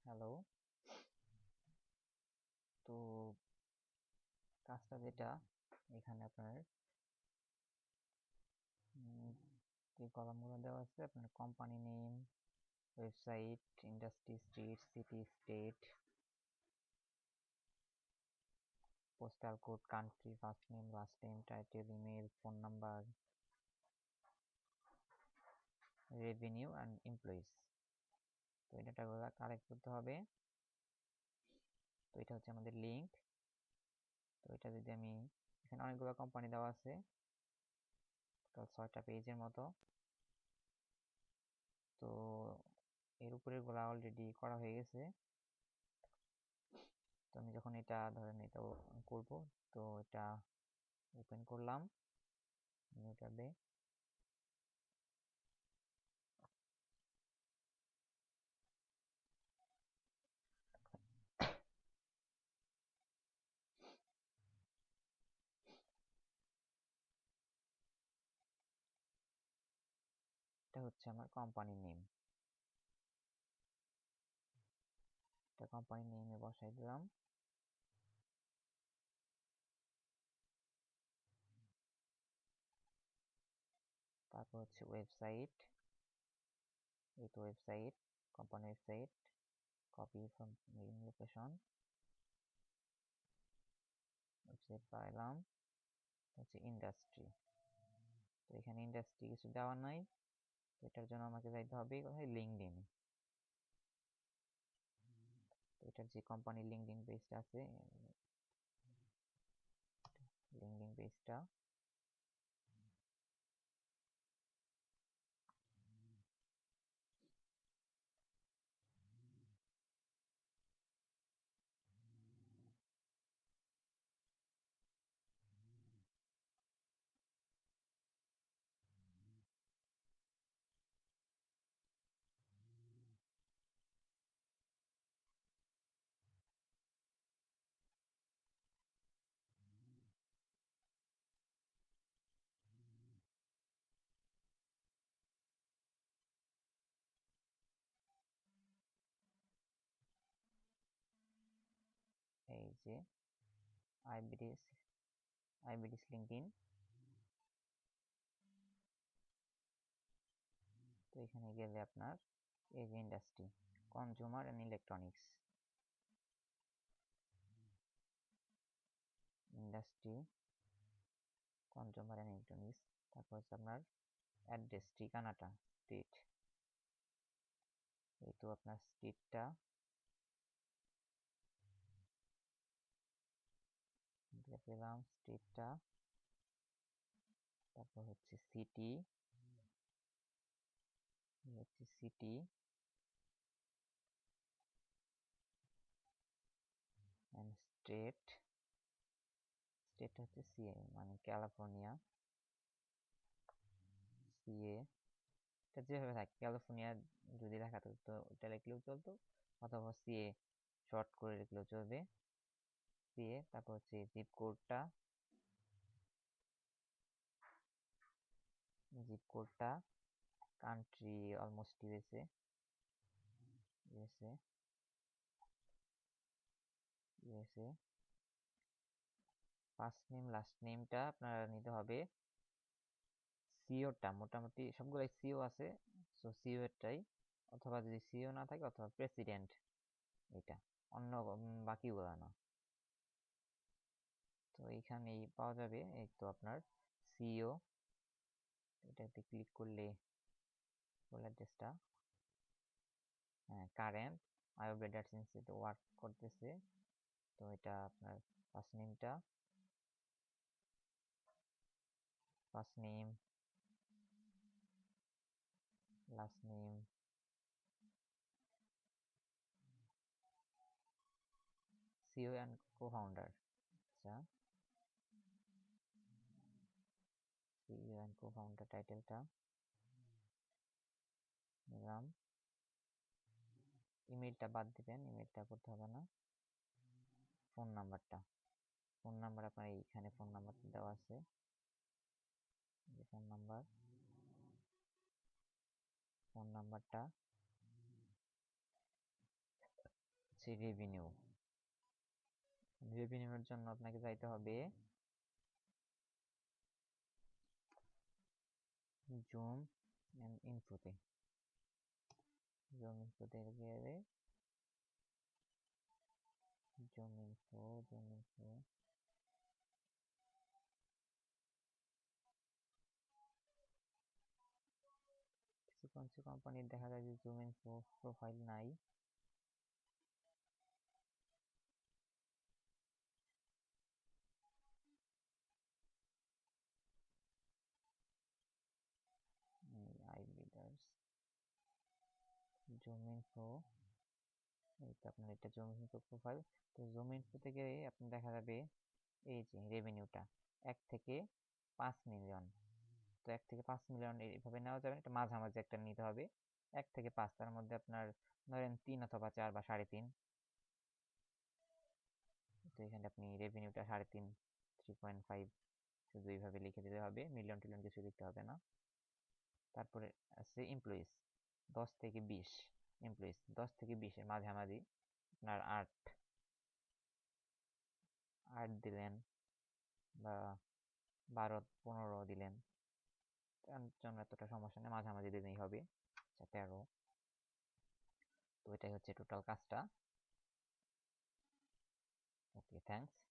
Hello. তো কাজটা যেটা এখানে আপনার যে কলামগুলো দেওয়া আছে আপনার company name, website, industry, street, city, state, postal code, country, first name, last name, title, email, phone number, revenue and employees. তো এই ডাটাগুলো কালেক্ট করতে হবে। তো এটা হচ্ছে আমাদের লিঙ্ক। তো এটা যদি আমি এখানে অনেকগুলো কোম্পানি দেওয়া আছে, টোটাল 6টা পেজের মতো। তো এর উপরের গুলা অলরেডি করা হয়ে গেছে। তো আমি যখন এটা ধরেন এটা করব, তো এটা ওপেন করলাম নিউ ট্যাবে। এটা হচ্ছে আমার কোম্পানি নেম। এটা কোম্পানি নেমে বসাই দিলাম। তারপর হচ্ছে ওয়েবসাইট, এই তো website, company website, copy from location, website পাইলাম। হচ্ছে ইন্ডাস্ট্রি। তো এখানে ইন্ডাস্ট্রি কিছু দেওয়া নাই, তো এটার জন্য আমাকে যাইতে হবে কোথায়, লিঙ্কডইন। তো এটার যে কোম্পানির লিঙ্কডইন পেজটা আছে, লিঙ্কডইন পেজটা এই যে আইবিডিএস, আইবিডিএস লিঙ্কডইন। তো এখানে গেলে আপনার এই যে industry, consumer and electronics, industry, consumer and electronics. তারপর হচ্ছে আপনার অ্যাড্রেস, ঠিকানাটা, স্ট্রিট, এই তো আপনার স্ট্রিটটা পেলাম, স্ট্রিটটা। তারপর হচ্ছে সিটি, হচ্ছে সিটি অ্যান্ড স্টেট, স্টেট হচ্ছে সিএ মানে ক্যালিফোর্নিয়া, সিএ। এটা যেভাবে থাকে ক্যালিফোর্নিয়া যদি লেখা থাকতো তো ওটা লিখলেও চলতো, অথবা সিএ শর্ট করে লিখলেও চলবে, সিএ। তারপর হচ্ছে জিপ কোডটা, জিপ কোডটা, country almost USA, USA, USA. First name last নেমটা আপনারা নিতে হবে, সিওটা মোটামুটি সবগুলাই সিও আছে, সো সিও এরটাই, অথবা যদি সিও না থাকে অথবা প্রেসিডেন্ট, এটা অন্য বাকিগুলো না। তো এইখানেই পাওয়া যাবে, এই তো আপনার সিও। এটাতে ক্লিক করলে ফুল অ্যাড্রেসটা, হ্যাঁ কারেন্ট আইওবি ডেটা ইনস্টিটিউটে ওয়ার্ক করতেছে। তো এটা আপনার ফার্স্ট নেমটা, first name, last name, CEO and co-founder. আচ্ছা, সিও অ্যান্ড কো-ফাউন্ডার টাইটেলটা নিলাম। ইমেলটা বাদ দিবেন, ইমেলটা করতে হবে না। ফোন নাম্বারটা, ফোন নাম্বার আপনার এইখানে ফোন নাম্বার দেওয়া আছে, যে ফোন নাম্বার, ফোন নাম্বারটা হচ্ছে রেভিনিউ। রেভিনিউর জন্য আপনাকে যাইতে হবে জুম ইনফোতে। জুম ইনফোতে গেলে জুম ইনফো কিছু কোম্পানির দেখা যায় যে জুম ইনফো প্রোফাইল নাই। আইবিডার্স জুম ইনফো, এই তো আপনার এটা জুম ইনফো প্রোফাইল। তো জুম ইনফো থেকে আপনি দেখা যাবে এই যে রেভিনিউটা 1 থেকে 5 মিলিয়ন। তো 1 থেকে 5 মিলিয়ন এইভাবে নেওয়া যাবে, এটা মাঝামাঝি একটা নিতে হবে। 1 থেকে 5, তার মধ্যে আপনার ধরেন 3 অথবা 4 বা 3.5। তো এখানে আপনি রেভিনিউটা 3.5, 3.5 শুধু এইভাবে লিখে দিতে হবে, মিলিয়ন টিলিয়ন কিছু লিখতে হবে না। তারপরে আছে এমপ্লয়িজ 10 থেকে 20। এমপ্লয়িজ 10 থেকে 20 এর মাঝামাঝি আপনার 8 দিলেন বা 12-15 দিলেন, তার জন্য এতটা সমস্যা নেই, মাঝামাঝি দিলেই হবে। 13। তো এটাই হচ্ছে টোটাল কাজটা। ওকে, থ্যাংকস।